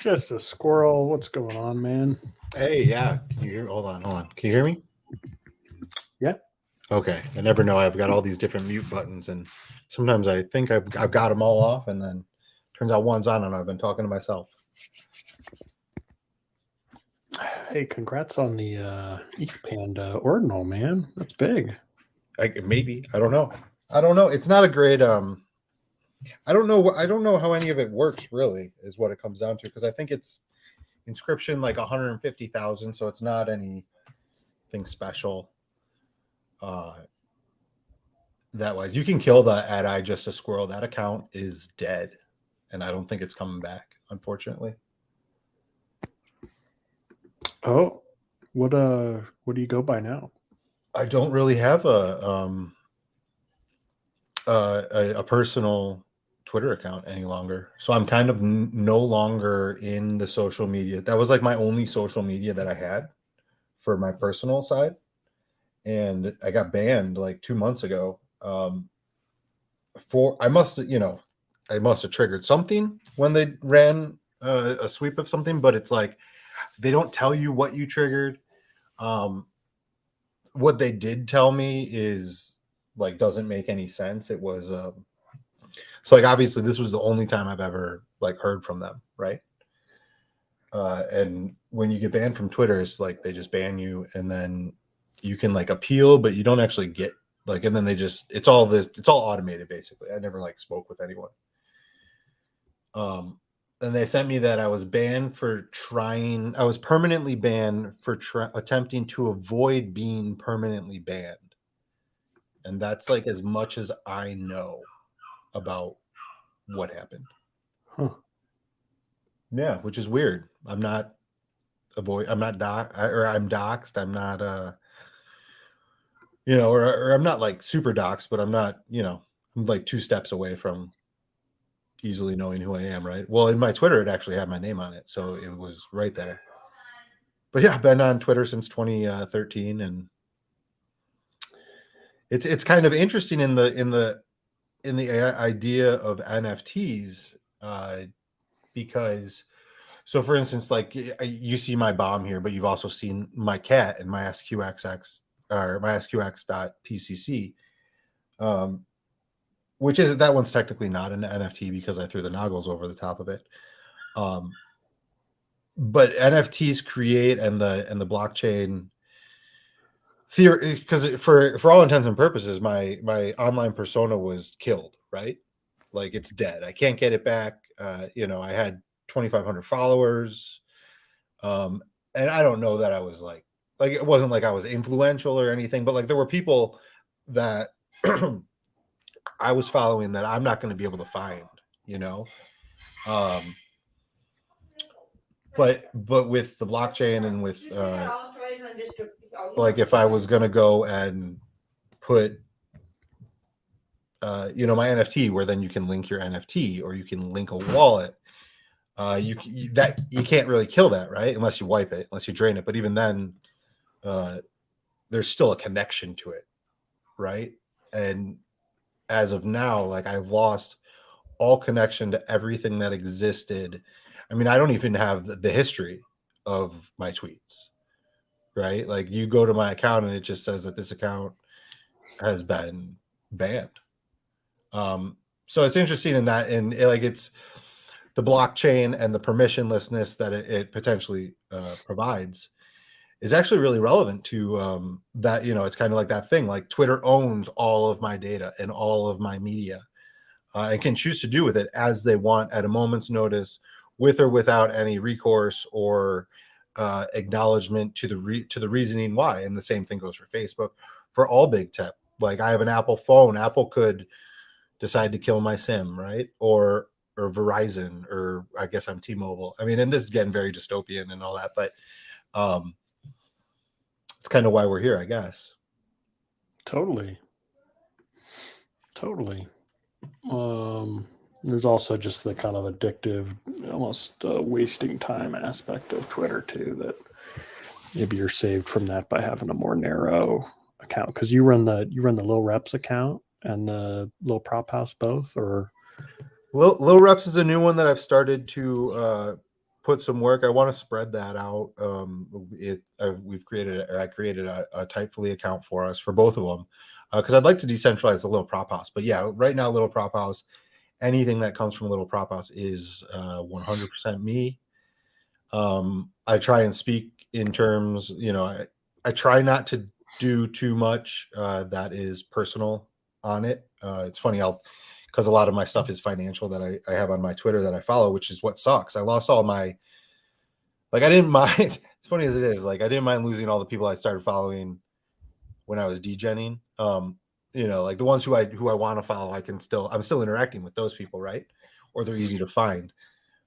Just a squirrel. What's going on, man? Hey, yeah. Can you hear? Hold on. Can you hear me? Yeah. Okay. I never know. I've got all these different mute buttons, and sometimes I think I've got them all off, and then turns out one's on, and I've been talking to myself. Hey, congrats on the ETH Panda ordinal, man. That's big. Maybe I don't know. I don't know. It's not a great. I don't know. I don't know how any of it works. Really, is what it comes down to, because I think it's inscription like 150,000, so it's not anything special. That wise, you can kill the "add I just a squirrel." That account is dead, and I don't think it's coming back, unfortunately. Oh, what do you go by now? I don't really have a personal Twitter account any longer, so I'm kind of no longer in the social media. That was like my only social media that I had for my personal side, and I got banned like 2 months ago. For I must have triggered something when they ran a sweep of something, but it's like they don't tell you what you triggered. What they did tell me is like doesn't make any sense. It was so like obviously this was the only time I've ever like heard from them, right? And when you get banned from Twitter, it's like they just ban you, and then you can like appeal, but you don't actually get like, and then it's all automated basically. I never like spoke with anyone. And they sent me that I was permanently banned for attempting to avoid being permanently banned. And that's like as much as I know about what happened. Huh. Yeah, which is weird. I'm I'm doxxed. I'm not or I'm not like super doxxed, but I'm not, I'm like 2 steps away from easily knowing who I am, right? Well, in my Twitter, it actually had my name on it, so it was right there. But yeah, I've been on Twitter since 2013, and it's kind of interesting in the idea of NFTs, because, so for instance, like you see my bomb here, but you've also seen my cat and my SQXX or my SQX.pcc, which is, that one's technically not an NFT because I threw the noggles over the top of it. But NFTs create and the blockchain theory, because for all intents and purposes, my online persona was killed, right? Like it's dead. I can't get it back. I had 2,500 followers, and I don't know that I was like it wasn't like I was influential or anything, but like there were people that I was following that I'm not going to be able to find, but with the blockchain and with like if I was going to go and put my NFT, where then you can link your NFT or you can link a wallet, you can't really kill that, right? Unless you wipe it, unless you drain it. But even then, there's still a connection to it, right? And as of now, like I've lost all connection to everything that existed. I mean, I don't even have the history of my tweets, right? Like you go to my account and it just says that this account has been banned. So it's interesting in that, and it's the blockchain and the permissionlessness that it potentially provides is actually really relevant to that. It's kind of like that thing, like Twitter owns all of my data and all of my media, and can choose to do with it as they want at a moment's notice, with or without any recourse or acknowledgement to the reasoning why. And the same thing goes for Facebook, for all big tech. Like I have an Apple phone. Apple could decide to kill my SIM, right? Or Verizon, or I guess I'm T-Mobile. I mean, and this is getting very dystopian and all that, but it's kind of why we're here, I guess. Totally. There's also just the kind of addictive, almost wasting time aspect of Twitter too, that maybe you're saved from that by having a more narrow account, because you run the Low Reps account and the Low Prop House both, or Low Reps is a new one that I've started to put some work. I want to spread that out. I created a Typefully account for us for both of them because I'd like to decentralize the Little Prop House. But yeah, right now, Little Prop House, anything that comes from Little Prop House is 100% me. I try and speak in terms, I try not to do too much that is personal on it. It's funny, because a lot of my stuff is financial that I have on my Twitter that I follow, which is what sucks. I lost all my, I didn't mind. It's funny as it is, I didn't mind losing all the people I started following when I was degenning. The ones who I want to follow, I'm still interacting with those people, right? Or they're easy to find.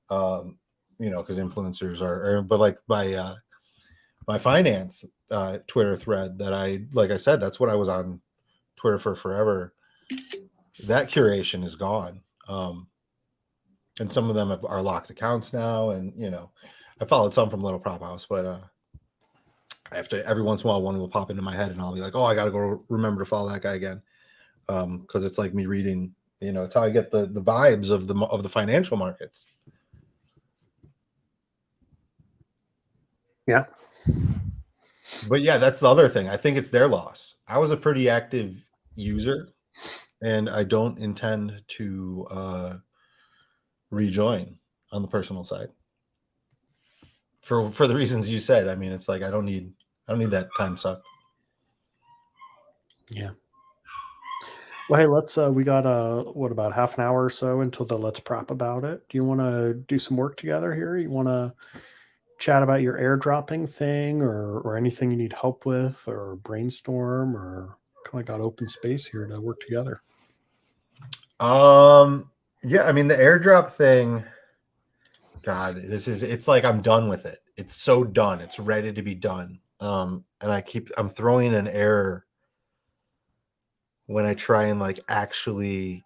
Because influencers but my finance Twitter thread that like I said, that's what I was on Twitter for forever. That curation is gone. And some of them are locked accounts now. And, I followed some from Little Prop House, but I have to, every once in a while, one will pop into my head and I'll be like, oh, I got to go remember to follow that guy again. Because it's like me reading, it's how I get the vibes of the financial markets. Yeah. But yeah, that's the other thing. I think it's their loss. I was a pretty active user, and I don't intend to rejoin on the personal side for the reasons you said. I mean, it's like I don't need that time suck. Yeah. Well, hey, let's we got about half an hour or so until the Let's Prop about it. Do you want to do some work together here? You want to chat about your airdropping thing or anything you need help with or brainstorm, or kind of got open space here to work together? Yeah, I mean, the airdrop thing, God, it's like I'm done with it. It's so done. It's ready to be done. And I'm throwing an error when I try and actually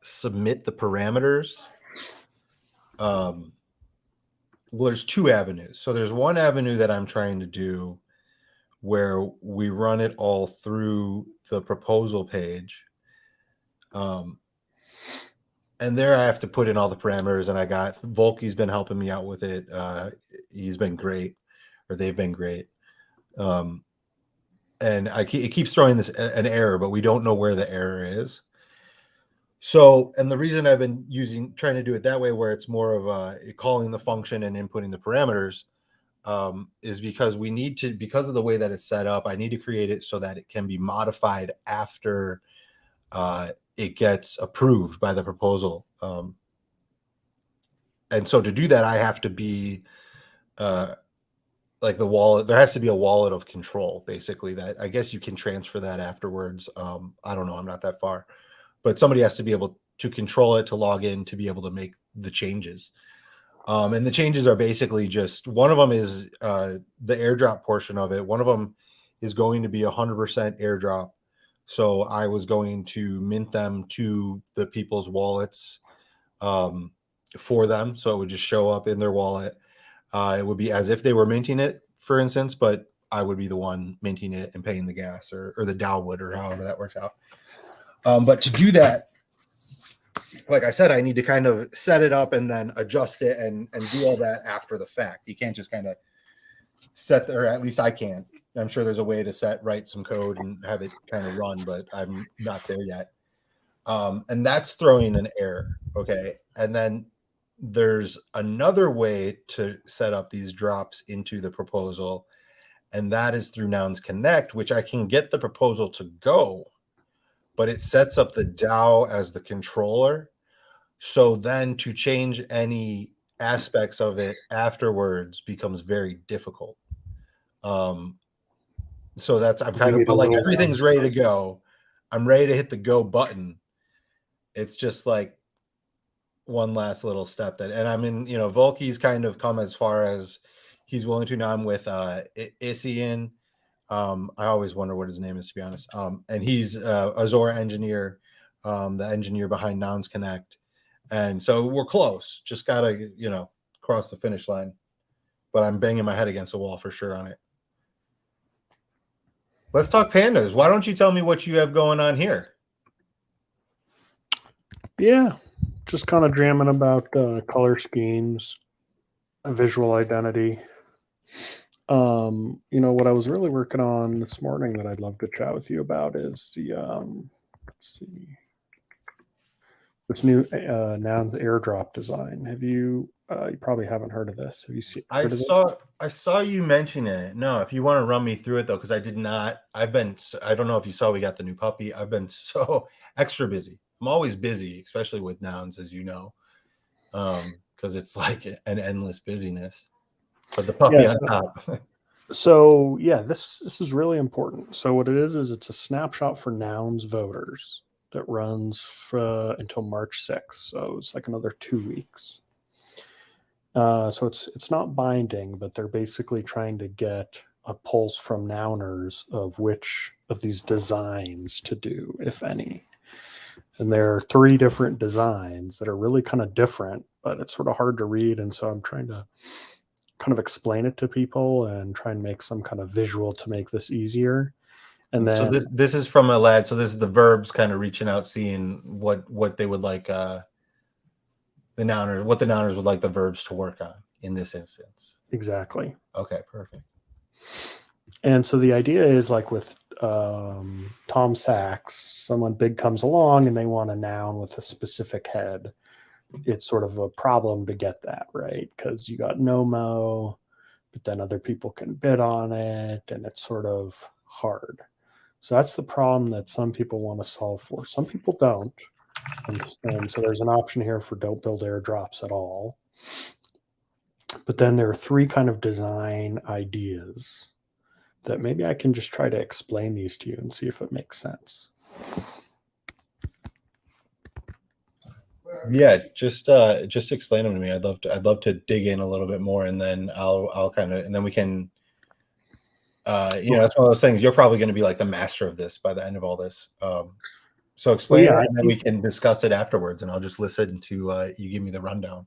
submit the parameters. Well, there's two avenues. So there's one avenue that I'm trying to do where we run it all through the proposal page. And there I have to put in all the parameters, and I got Volky's been helping me out with it. He's been great, or they've been great. And it keeps throwing an error, but we don't know where the error is. So, and the reason I've been trying to do it that way, where it's more of calling the function and inputting the parameters, is because because of the way that it's set up, I need to create it so that it can be modified after it gets approved by the proposal. And so to do that, I have to be the wallet. There has to be a wallet of control, basically, that I guess you can transfer that afterwards. I don't know. I'm not that far. But somebody has to be able to control it, to log in, to be able to make the changes. And the changes are basically just, one of them is the airdrop portion of it. One of them is going to be 100% airdrop. So I was going to mint them to the people's wallets for them. So it would just show up in their wallet. It would be as if they were minting it, for instance, but I would be the one minting it and paying the gas, or the DAO would, or however that works out. But to do that, like I said, I need to kind of set it up and then adjust it and do all that after the fact. You can't just kind of set, or at least I can't. I'm sure there's a way to write some code and have it kind of run, but I'm not there yet. And that's throwing an error. Okay. And then there's another way to set up these drops into the proposal, and that is through Nouns Connect, which I can get the proposal to go, but it sets up the DAO as the controller. So then to change any aspects of it afterwards becomes very difficult. So I'm kind of, but like everything's ready to go. I'm ready to hit the go button. It's just like one last little step and I'm in, Volky's kind of come as far as he's willing to. Now I'm with Isian. I always wonder what his name is, to be honest. And he's Azora engineer, the engineer behind Nouns Connect. And so we're close. Just gotta, cross the finish line. But I'm banging my head against the wall for sure on it. Let's talk pandas. Why don't you tell me what you have going on here? Yeah, just kind of jamming about color schemes. a visual identity. What I was really working on this morning that I'd love to chat with you about is the let's see, this new noun airdrop design. Have you? You probably haven't heard of this. Have you heard of it? I saw you mention it. No, if you want to run me through it though, because I did not. I don't know if you saw we got the new puppy. I've been so extra busy. I'm always busy, especially with nouns, as you know, because it's like an endless busyness. But the puppy Yes. on top. So yeah, this is really important. So what it is it's a snapshot for nouns voters that runs for until March 6th. So it's like another 2 weeks. So it's not binding, but they're basically trying to get a pulse from nouners of which of these designs to do, if any. And there are 3 different designs that are really kind of different, but it's sort of hard to read. And so I'm trying to kind of explain it to people and try and make some kind of visual to make this easier. And then So this is from a lad. So this is the verbs kind of reaching out, seeing what they would like the nouners would like the verbs to work on in this instance. exactly. Okay, perfect. And so the idea is like with Tom Sachs, someone big comes along and they want a noun with a specific head. It's sort of a problem to get that right because you got Nomo, but then other people can bid on it, and it's sort of hard. So that's the problem that some people want to solve for. Some people don't. And so there's an option here for don't build airdrops at all. But then there are 3 kind of design ideas that maybe I can just try to explain these to you and see if it makes sense. Yeah, just explain them to me. I'd love to dig in a little bit more, and then I'll kind of, and then we can that's one of those things. You're probably going to be like the master of this by the end of all this. So explain it, and then we can discuss it afterwards, and I'll just listen to you give me the rundown.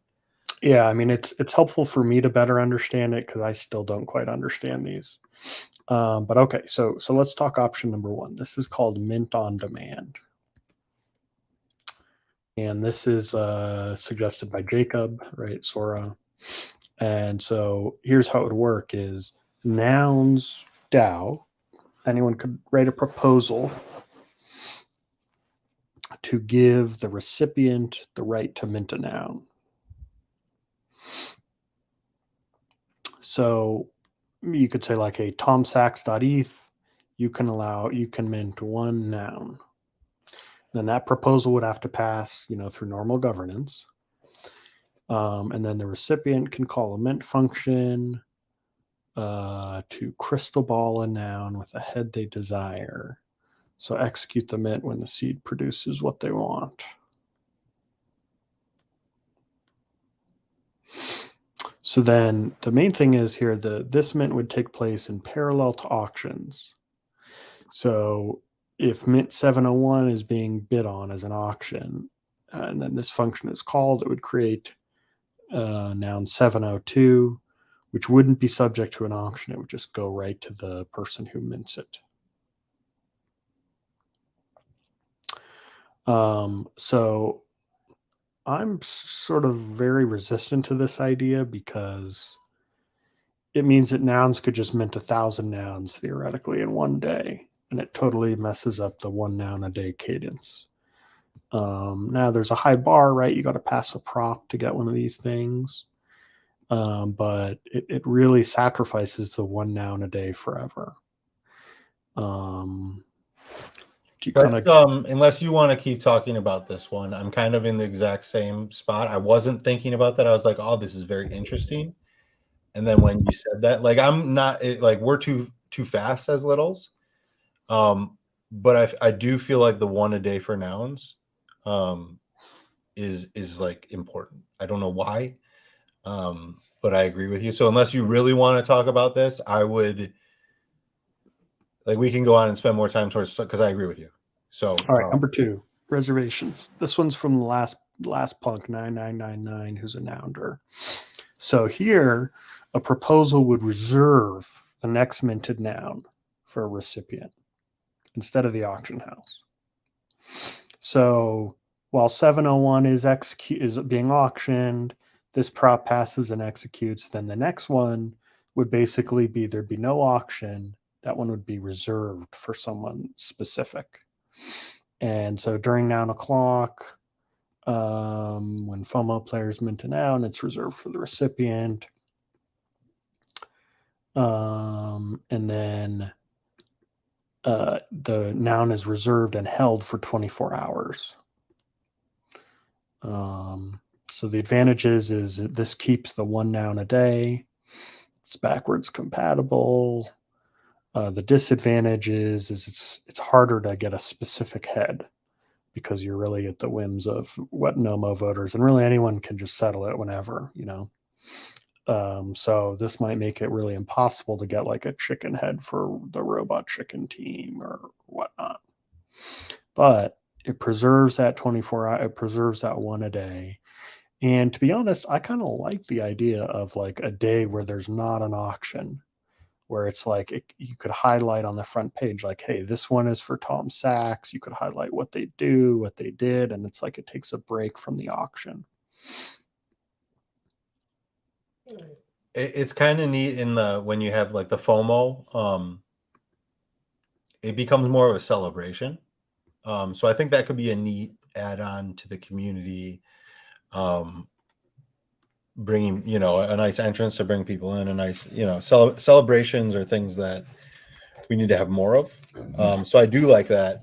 Yeah, I mean it's helpful for me to better understand it because I still don't quite understand these. But okay, so let's talk option number 1. This is called Mint on Demand, and this is suggested by Jacob, right? Sora. And so here's how it would work: is nouns DAO. Anyone could write a proposal to give the recipient the right to mint a noun. So you could say like a tomsachs.eth, you can mint 1 noun. Then that proposal would have to pass, through normal governance. And then the recipient can call a mint function to crystal ball a noun with a head they desire. So execute the mint when the seed produces what they want. So then the main thing is here, this mint would take place in parallel to auctions. So if mint 701 is being bid on as an auction, and then this function is called, it would create noun 702, which wouldn't be subject to an auction. It would just go right to the person who mints it. So I'm sort of very resistant to this idea because it means that nouns could just mint 1,000 nouns theoretically in one day, and it totally messes up the 1 noun a day cadence. Now there's a high bar, right? You got to pass a prop to get one of these things. But it really sacrifices the 1 noun a day forever. Unless you want to keep talking about this one, I'm kind of in the exact same spot. I wasn't thinking about that. I was like, oh, this is very interesting. And then when you said that, like, I'm not like we're too fast as littles. But I do feel like the 1 a day for nouns is like important. I don't know why. But I agree with you. So unless you really want to talk about this, I would like we can go on and spend more time towards because I agree with you. So all right, number 2, reservations. This one's from the last punk 9999, who's a nounder. So here, a proposal would reserve the next minted noun for a recipient instead of the auction house. So while 701 is being auctioned, this prop passes and executes, then the next one would basically be there'd be no auction. That one would be reserved for someone specific. And so during 9 o'clock, when FOMO players mint a noun, it's reserved for the recipient. And then the noun is reserved and held for 24 hours. So the advantage is this keeps the one noun a day. It's backwards compatible. The disadvantage is it's harder to get a specific head because you're really at the whims of what NOMO voters, and really anyone can just settle it whenever, So this might make it really impossible to get like a chicken head for the robot chicken team or whatnot. But it preserves that 24 hour, it preserves that one a day. And to be honest, I kind of like the idea of like a day where there's not an auction, where it's like you could highlight on the front page, like, hey, this one is for Tom Sachs. You could highlight what they do, what they did, and it's like it takes a break from the auction. It's kind of neat when you have like the FOMO, it becomes more of a celebration. So I think that could be a neat add-on to the community, bringing, a nice entrance to bring people in, a nice, celebrations are things that we need to have more of. So I do like that.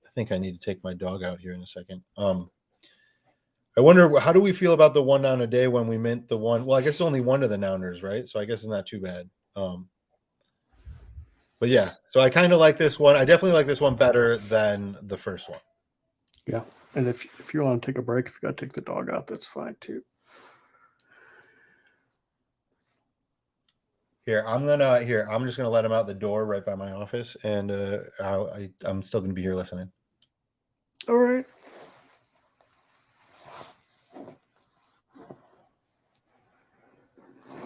I think I need to take my dog out here in a second. I wonder, how do we feel about the one noun a day when we mint the one? Well, I guess only one of the nouners, right? So I guess it's not too bad. But yeah, so I kind of like this one. I definitely like this one better than the first one. Yeah. And if you want to take a break, if you got to take the dog out, that's fine too. I'm just gonna let him out the door right by my office, and I'm still gonna be here listening. All right.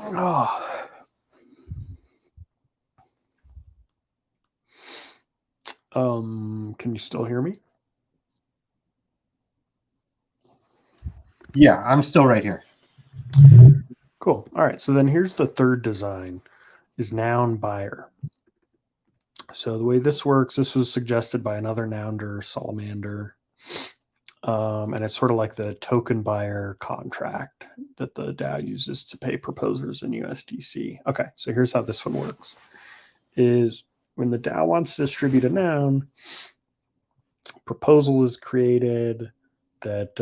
Oh. Can you still hear me? Yeah, I'm still right here. Cool. All right. So then here's the third design is noun buyer. So the way this works, this was suggested by another nounder, Salamander. And it's sort of like the token buyer contract that the DAO uses to pay proposers in USDC. Okay, so here's how this one works. Is when the DAO wants to distribute a noun, proposal is created that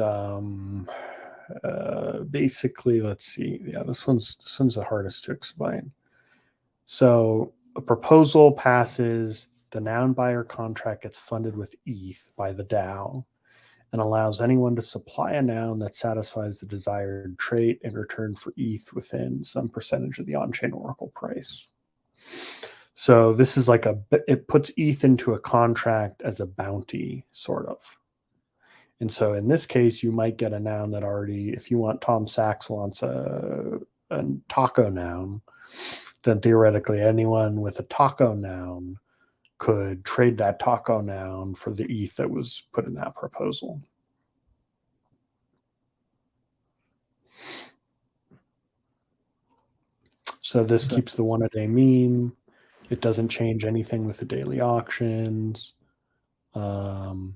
basically, let's see. Yeah, this one's the hardest to explain. So a proposal passes, the noun buyer contract gets funded with ETH by the DAO and allows anyone to supply a noun that satisfies the desired trait in return for ETH within some percentage of the on-chain Oracle price. So this is like it puts ETH into a contract as a bounty, sort of. And so in this case, you might get a noun that already, if you want, Tom Sachs wants a taco noun, then theoretically anyone with a taco noun could trade that taco noun for the ETH that was put in that proposal. So this keeps the one-a-day meme. It doesn't change anything with the daily auctions. The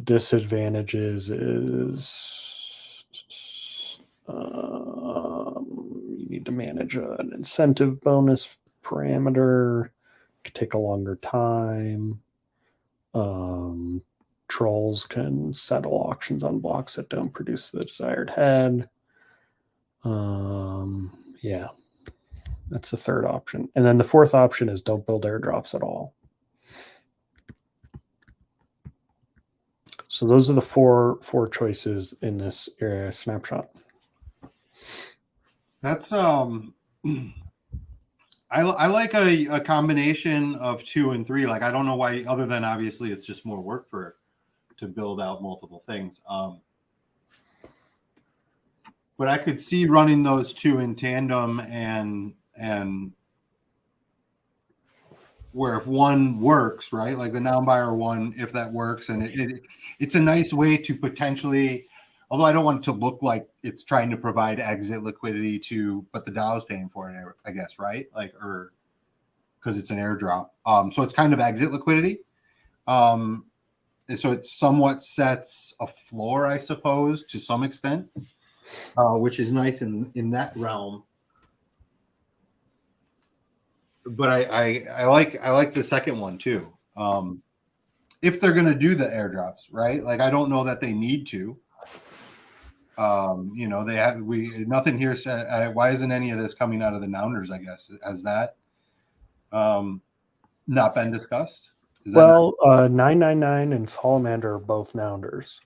disadvantages is you need to manage an incentive bonus parameter. It could take a longer time. Trolls can settle auctions on blocks that don't produce the desired head. Yeah, that's the third option. And then the fourth option is don't build airdrops at all. So those are the four choices in this snapshot. That's I like a combination of 2 and 3. Like, I don't know why, other than obviously it's just more work to build out multiple things. But I could see running those 2 in tandem and where if one works, right, like the noun buyer one, if that works, and it's a nice way to potentially Although I don't want it to look like it's trying to provide exit liquidity but the DAO is paying for it, I guess, right? Like, or because it's an airdrop. So it's kind of exit liquidity. And so it somewhat sets a floor, I suppose, to some extent, which is nice in that realm. But I like the second one too. If they're going to do the airdrops, right? Like, I don't know that they need to. They have nothing here said. Why isn't any of this coming out of the Nounders? I guess has that not been discussed? Well, 999 and Salamander are both Nounders.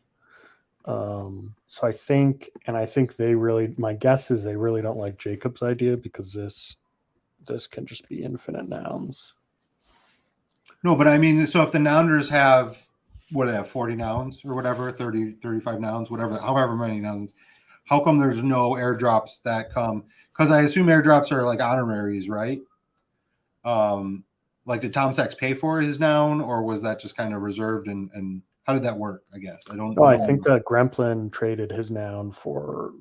So I think my guess is they really don't like Jacob's idea because this can just be infinite nouns. No, but I mean, so if the Nounders have, what do they have, 40 nouns or whatever, 30, 35 nouns, whatever, however many nouns, how come there's no airdrops that come? Because I assume airdrops are like honoraries, right? Like, did Tom Sachs pay for his noun, or was that just kind of reserved? And how did that work? I guess I don't know. I think that Gremplin traded his noun for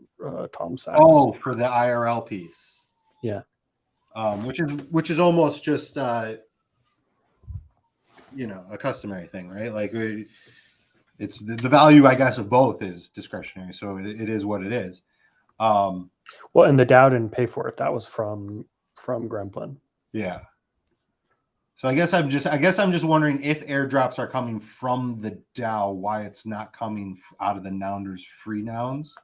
Tom Sachs. Oh, for the IRL piece. Yeah. Which is almost just a customary thing, right? Like, it's the value, I guess, of both is discretionary, so it is what it is. Well, and the DAO didn't pay for it. That was from Gremplin. Yeah. So I guess I'm just wondering if airdrops are coming from the DAO, why it's not coming out of the Nounders free nouns.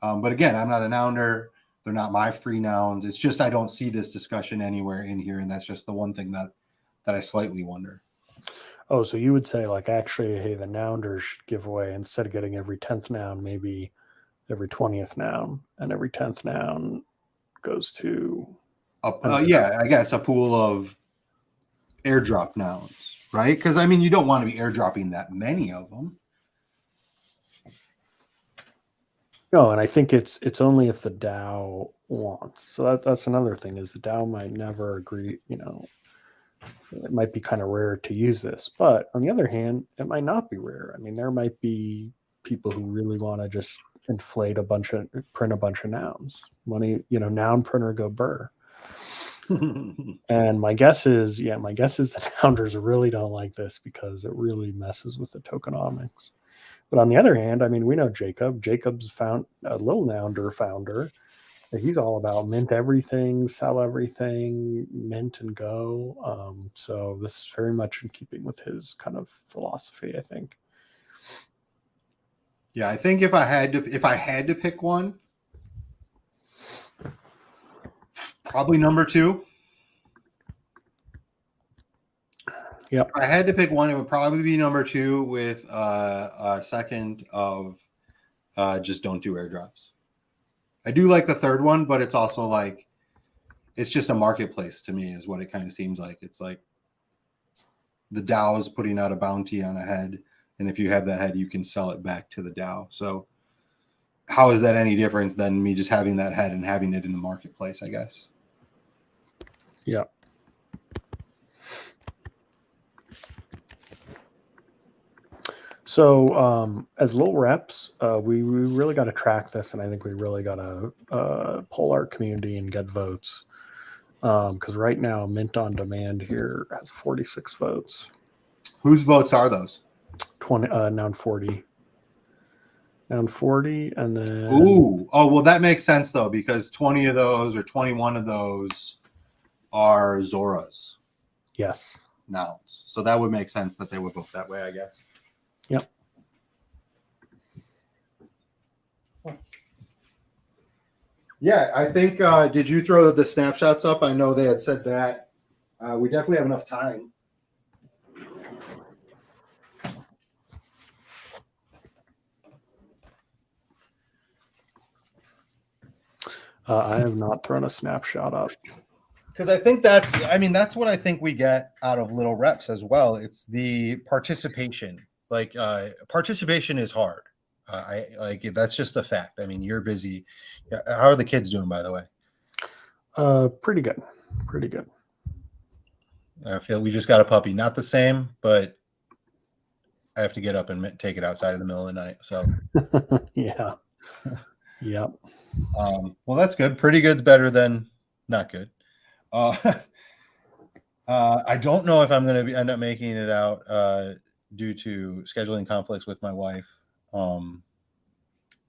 But again, I'm not a Nounder. They're not my free nouns. It's just I don't see this discussion anywhere in here, and that's just the one thing that I slightly wonder. Oh, so you would say, like, actually, hey, the Nounders should give away, instead of getting every 10th noun, maybe every 20th noun, and every 10th noun goes to I guess a pool of airdrop nouns, right? Because I mean, you don't want to be airdropping that many of them. No, and I think it's only if the DAO wants. So that's another thing, is the DAO might never agree. It might be kind of rare to use this, but on the other hand, it might not be rare. I mean, there might be people who really want to just print a bunch of nouns. Money, noun printer go burr. And my guess is the Nounders really don't like this because it really messes with the tokenomics. But on the other hand, I mean, we know Jacob. Jacob's found a little Nounder founder. He's all about mint everything, sell everything, mint and go. So this is very much in keeping with his kind of philosophy, I think. Yeah, I think if I had to pick one, probably number 2. Yep. If I had to pick one, it would probably be number 2 with a second of just don't do airdrops. I do like the third one, but it's also like, it's just a marketplace to me is what it kind of seems like. It's like the DAO is putting out a bounty on a head, and if you have that head, you can sell it back to the DAO. So how is that any different than me just having that head and having it in the marketplace, I guess? Yeah. So as little reps, we really got to track this, and I think we really got to poll our community and get votes. Because right now, Mint on Demand here has 46 votes. Whose votes are those? 20, Noun 40. Noun 40, and then... Ooh. Oh, well, that makes sense, though, because 20 of those or 21 of those are Zora's. Yes. Nouns. So that would make sense that they would vote that way, I guess. Yep. Yeah, I think, did you throw the snapshots up? I know they had said that. We definitely have enough time. I have not thrown a snapshot up. Because I think that's what I think we get out of little reps as well. It's the participation. Like, participation is hard. I like that's just a fact. I mean, you're busy. How are the kids doing, by the way? Pretty good. Pretty good. I feel we just got a puppy. Not the same, but I have to get up and take it outside in the middle of the night. So Yeah. Yep. well, that's good. Pretty good's better than not good. I don't know if I'm going to end up making it out due to scheduling conflicts with my wife to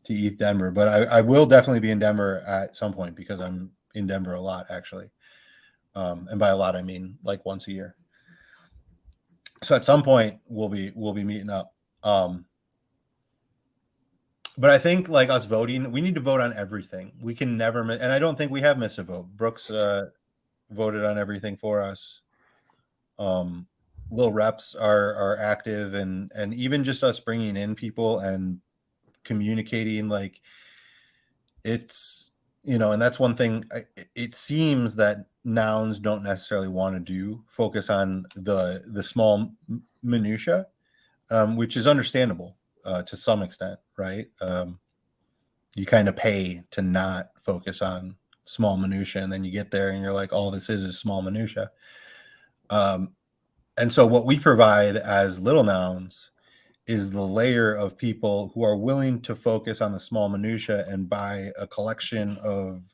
ETH Denver, but I will definitely be in Denver at some point because I'm in Denver a lot, actually. And by a lot, I mean like once a year. So at some point we'll be meeting up. But I think like us voting, we need to vote on everything. We can never miss, and I don't think we have missed a vote. Brooks voted on everything for us. Little reps are active, and even just us bringing in people and communicating, like it's, you know, and that's one thing. It seems that nouns don't necessarily want to do, focus on the small minutia, which is understandable to some extent, right? You kind of pay to not focus on small minutia, and then you get there and you're like, all this is small minutia. And so what we provide as little nouns is the layer of people who are willing to focus on the small minutia, and by a collection of,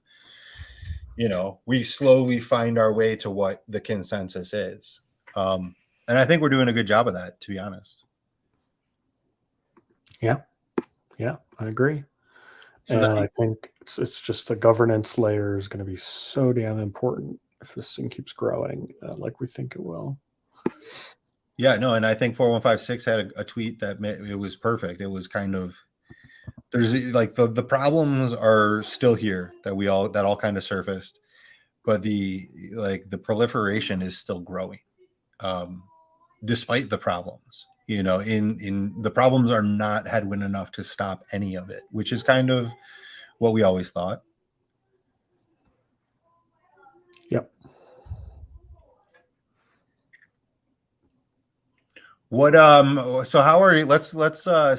you know, we slowly find our way to what the consensus is. And I think we're doing a good job of that, to be honest. Yeah, I agree. So And I think it's just the governance layer is going to be so damn important if this thing keeps growing like we think it will. Yeah, no, and I think 4156 had a tweet that it was perfect. It was kind of, there's like the problems are still here that all kind of surfaced, but the proliferation is still growing, despite the problems. You know, in the problems are not headwind enough to stop any of it, which is kind of what we always thought. Yep. What so how are you, let's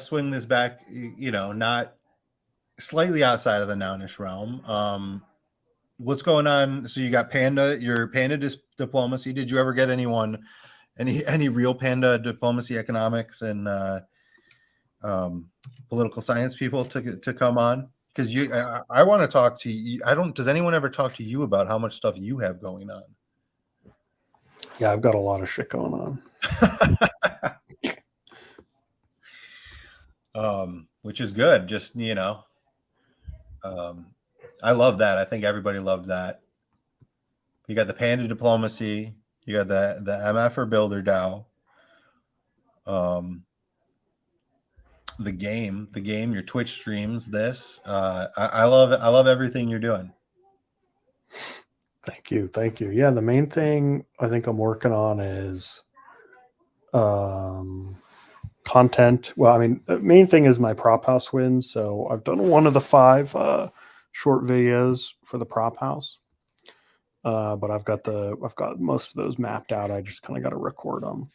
swing this back, you know, not slightly outside of the nounish realm. What's going on? So you got your Panda diplomacy. Did you ever get any real Panda diplomacy, economics, and political science people to come on? Because I want to talk to you. Does anyone ever talk to you about how much stuff you have going on? Yeah, I've got a lot of shit going on. Which is good. Just, you know, I love that. I think everybody loved that. You got the Panda diplomacy. You got the MF or Builder DAO. The game, your Twitch streams, this. I love everything you're doing. Thank you. Yeah, the main thing I think I'm working on is content. Well, I mean, the main thing is my prop house wins. So I've done one of the 5 short videos for the prop house, but I've got most of those mapped out. I just kind of got to record them.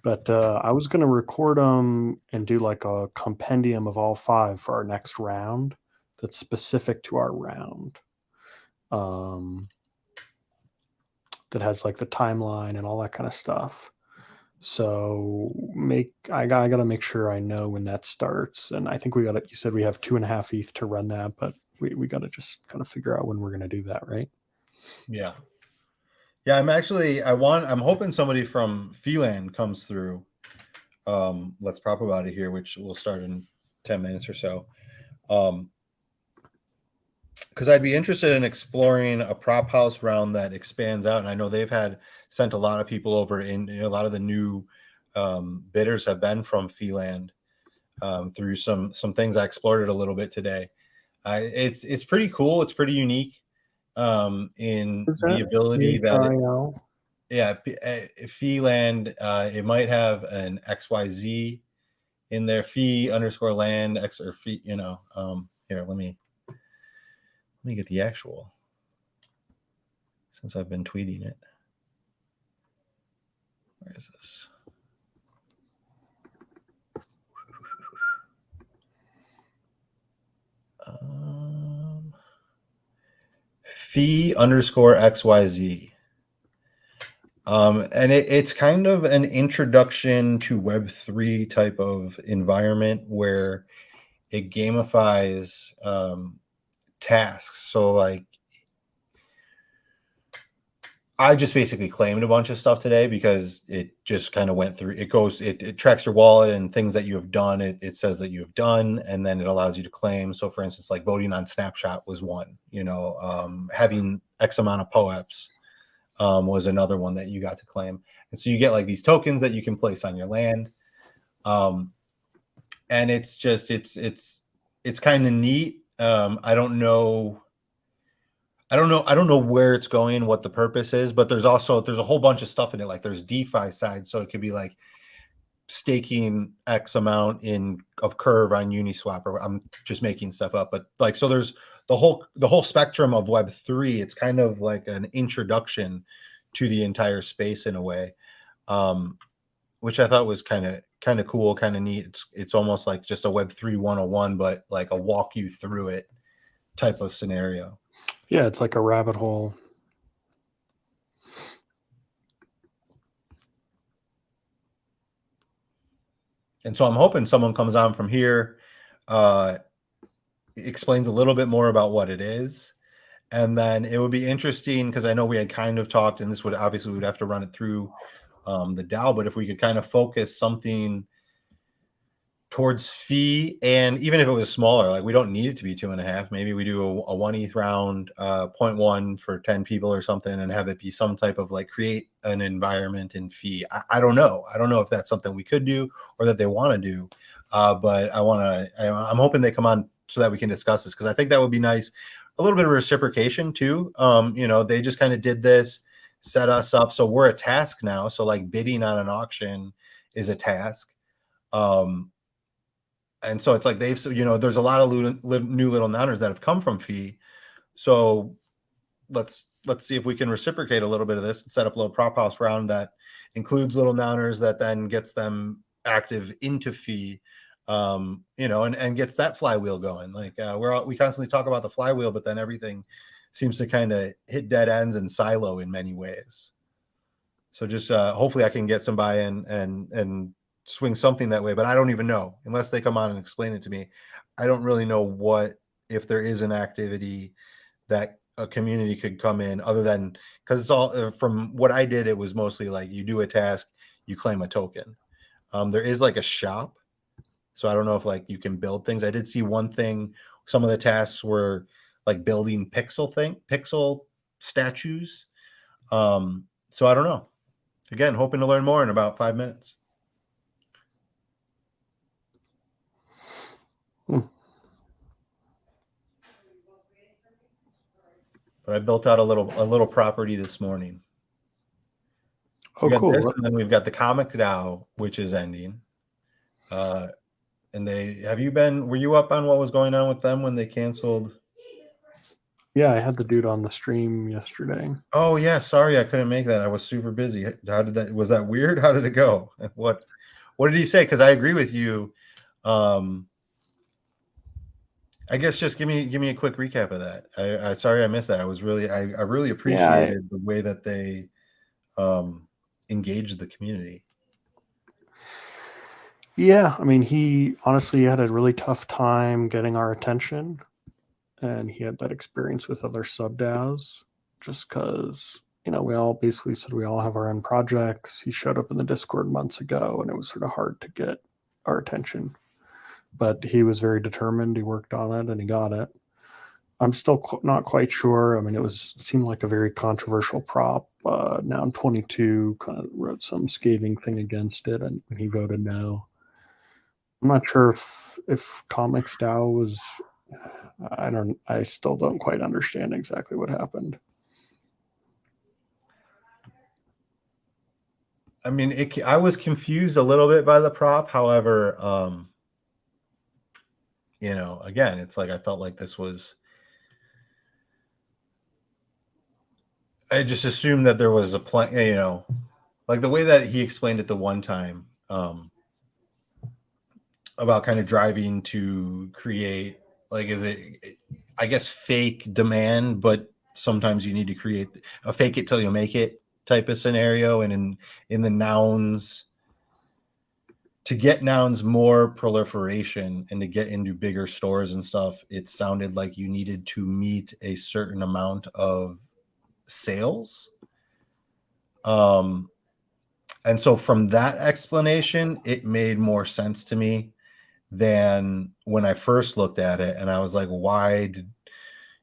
But I was going to record them and do like a compendium of all 5 for our next round that's specific to our round. That has like the timeline and all that kind of stuff. So I got to make sure I know when that starts. And I think you said we have 2.5 ETH to run that, but we got to just kind of figure out when we're going to do that, right? Yeah. Yeah, I'm hoping somebody from Feeland comes through. Let's prop about it here, which will start in 10 minutes or so. Because I'd be interested in exploring a prop house round that expands out. And I know they've sent a lot of people over in, a lot of the new bidders have been from Feeland through some things. I explored it a little bit today. It's pretty cool. It's pretty unique in the ability that Feeland, it might have an XYZ in there, fee_land X or fee, here, let me get the actual, since I've been tweeting it. Where is this? Fee_XYZ. And it's kind of an introduction to Web3 type of environment where it gamifies tasks. So like I just basically claimed a bunch of stuff today because it just kind of went through. It tracks your wallet and things that you have done. It says that you have done, and then it allows you to claim. So for instance, like voting on Snapshot was one, having X amount of POEPs was another one that you got to claim. And so you get like these tokens that you can place on your land. And it's just, it's kind of neat. I don't know where it's going, what the purpose is, but there's a whole bunch of stuff in it. Like there's DeFi side. So it could be like staking X amount of Curve on Uniswap, or I'm just making stuff up. But like, so there's the whole spectrum of Web3. It's kind of like an introduction to the entire space in a way, which I thought was kind of cool, kind of neat. It's almost like just a Web3 101, but like a walk you through it type of scenario. Yeah, it's like a rabbit hole. And so I'm hoping someone comes on from here, explains a little bit more about what it is. And then it would be interesting because I know we had kind of talked, and this would obviously we'd have to run it through the DAO, but if we could kind of focus something towards fee, and even if it was smaller, like we don't need it to be 2.5. Maybe we do a 1 ETH round, 0.1 for 10 people or something, and have it be some type of like create an environment in fee. I don't know. I don't know if that's something we could do or that they want to do. But I'm hoping they come on so that we can discuss this, because I think that would be nice. A little bit of reciprocation too. They just kind of did this, set us up. So we're a task now. So like bidding on an auction is a task. And so it's like there's a lot of new little nouners that have come from fee. So let's see if we can reciprocate a little bit of this and set up a little prop house round that includes little nouners that then gets them active into fee, and gets that flywheel going. Like we constantly talk about the flywheel, but then everything seems to kind of hit dead ends and silo in many ways. So just hopefully I can get some buy-in and swing something that way, but I don't even know unless they come on and explain it to me. I don't really know if there is an activity that a community could come in other than, because it's all from what I did. It was mostly like you do a task, you claim a token. There is like a shop. So I don't know if like you can build things. I did see one thing. Some of the tasks were like building pixel statues. So I don't know. Again, hoping to learn more in about 5 minutes. But I built out a little property this morning. Oh, cool. This, and then we've got the Comic DAO, which is ending. And were you up on what was going on with them when they canceled? Yeah, I had the dude on the stream yesterday. Oh yeah, sorry I couldn't make that. I was super busy. Was that weird? How did it go? What did he say? Because I agree with you. I guess just give me a quick recap of that. I sorry I missed that. I really appreciated the way that they engaged the community. Yeah, I mean, he honestly had a really tough time getting our attention, and he had that experience with other sub DAOs just because, we all basically said we all have our own projects. He showed up in the Discord months ago, and it was sort of hard to get our attention. But he was very determined. He worked on it, and he got it. I'm still not quite sure. I mean, it seemed like a very controversial prop. Noun 22 kind of wrote some scathing thing against it, and he voted no. I'm not sure if Comics DAO was. I still don't quite understand exactly what happened. I mean, I was confused a little bit by the prop. However, again, it's like I felt like this was. I just assumed that there was a plan, like the way that he explained it the one time, about kind of driving to create, like, is it, I guess, fake demand, but sometimes you need to create a fake it till you make it type of scenario, and in the nouns, to get nouns more proliferation and to get into bigger stores and stuff, it sounded like you needed to meet a certain amount of sales. And so from that explanation, it made more sense to me than when I first looked at it. And I was like, why did,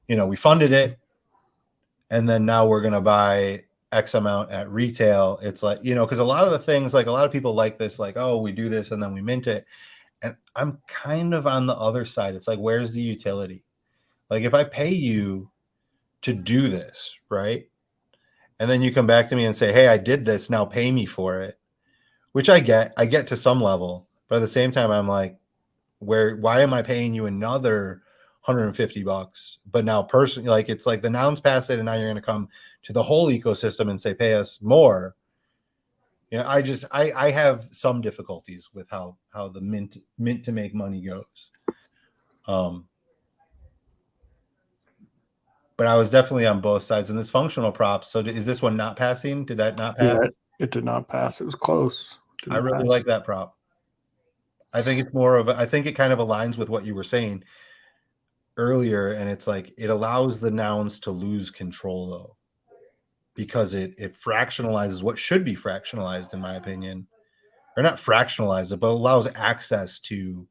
we funded it, and then now we're going to buy X amount at retail. It's like, because a lot of the things, like a lot of people like this, like, oh, we do this and then we mint it. And I'm kind of on the other side. It's like, where's the utility? Like, if I pay you to do this, right? And then you come back to me and say, hey, I did this, now pay me for it, which I get to some level. But at the same time, I'm like, why am I paying you another $150? But now personally, like, it's like the nouns pass it, and now you're going to come to the whole ecosystem and say, pay us more. I have some difficulties with how the mint to make money goes. But I was definitely on both sides. And this functional props. So is this one not passing? Did that not pass? Yeah, it did not pass. It was close. I really like that prop. I think it's I think it kind of aligns with what you were saying earlier. And it's like, it allows the nouns to lose control, though, because it fractionalizes what should be fractionalized, in my opinion. Or not fractionalize it, but allows access to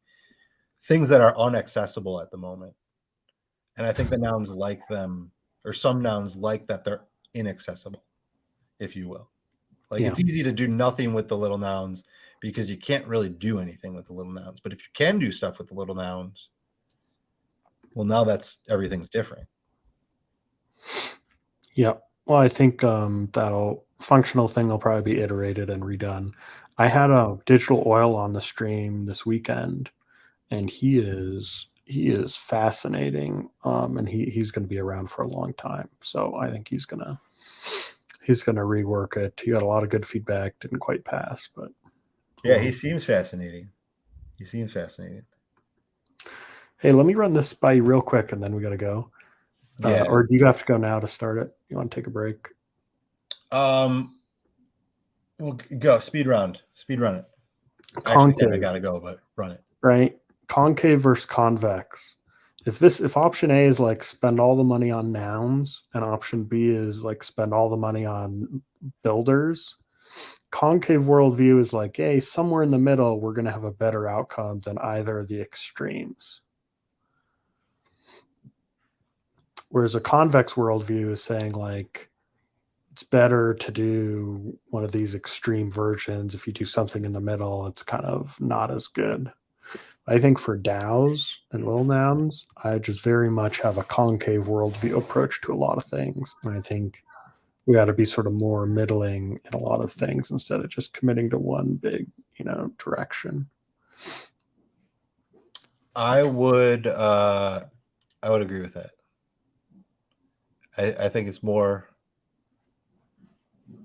things that are unaccessible at the moment. And I think the nouns like them, or some nouns like that they're inaccessible, if you will. Like, It's easy to do nothing with the little nouns because you can't really do anything with the little nouns. But if you can do stuff with the little nouns, well, now everything's different. Yeah. Well, I think functional thing will probably be iterated and redone. I had a Digital Oil on the stream this weekend, and he is fascinating, and he's going to be around for a long time. So I think he's gonna rework it. He got a lot of good feedback. Didn't quite pass, but yeah, he seems fascinating. Hey, let me run this by you real quick, and then we got to go. Yeah. Or do you have to go now to start it? You want to take a break? Well, go speed run it. Concave. I gotta go, but run it. Right. Concave versus convex. If option A is like spend all the money on nouns and option B is like spend all the money on builders, concave worldview is like, hey, somewhere in the middle, we're going to have a better outcome than either of the extremes. Whereas a convex worldview is saying like, it's better to do one of these extreme versions. If you do something in the middle, it's kind of not as good. I think for DAOs and little nouns, I just very much have a concave worldview approach to a lot of things. And I think we got to be sort of more middling in a lot of things instead of just committing to one big, direction. I would agree with that. I think it's more.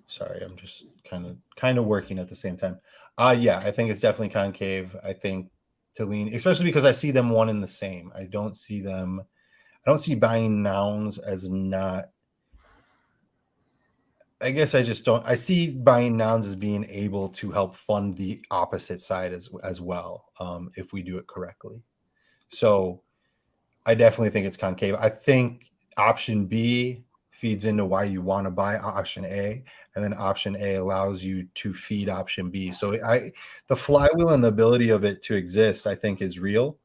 Sorry, I'm just kind of working at the same time. Yeah, I think it's definitely concave. I think to lean, especially because I see them one and the same. I don't see buying nouns as not. I guess I just don't. I see buying nouns as being able to help fund the opposite side as well, if we do it correctly. So I definitely think it's concave. I think option B feeds into why you want to buy option A, and then option A allows you to feed option B. So the flywheel and the ability of it to exist, I think, is real.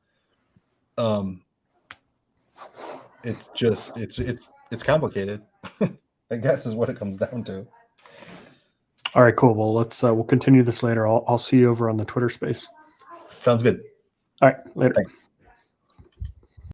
It's just it's complicated. I guess is what it comes down to. All right, cool. Well, we'll continue this later. I'll see you over on the Twitter space. Sounds good. All right, later. Thanks.